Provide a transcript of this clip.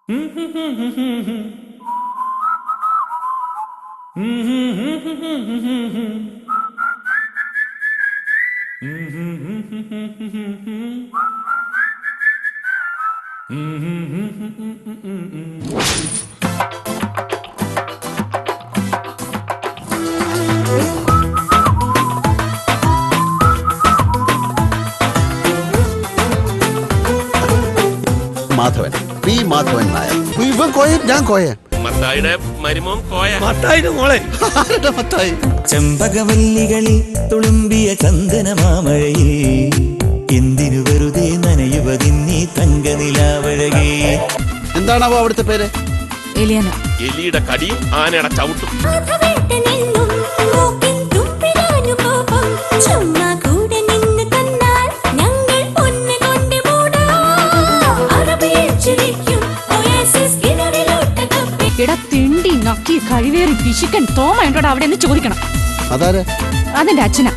Madhavan P Madhavan Nair. ഇവൻ കോയ, ഞാൻ കോയ. മത്തായിയുടെ മരുമോൻ കോയ. മത്തായിയുടെ മോളെ. ആരുടെ മത്തായി? ചെമ്പകവല്ലികളിൽ തുളുമ്പിയ ചന്ദന മാമഴയിൽ എന്തിനു വെറുതെ നനയുവതിന്നീ തങ്കനിലാവഴകേ. എന്താണാവോ അവിടുത്തെ പേര്? എലിയന. എലിയുടെ കടിയും ആനയുടെ ചവിട്ടും. തിണ്ടി നക്കി കഴിവേറി പിശുക്കൻ തോമ ഉണ്ടോടാ അവിടെ എന്ന് ചോദിക്കണം. അതാര്? അതെന്റെ അച്ഛനാ.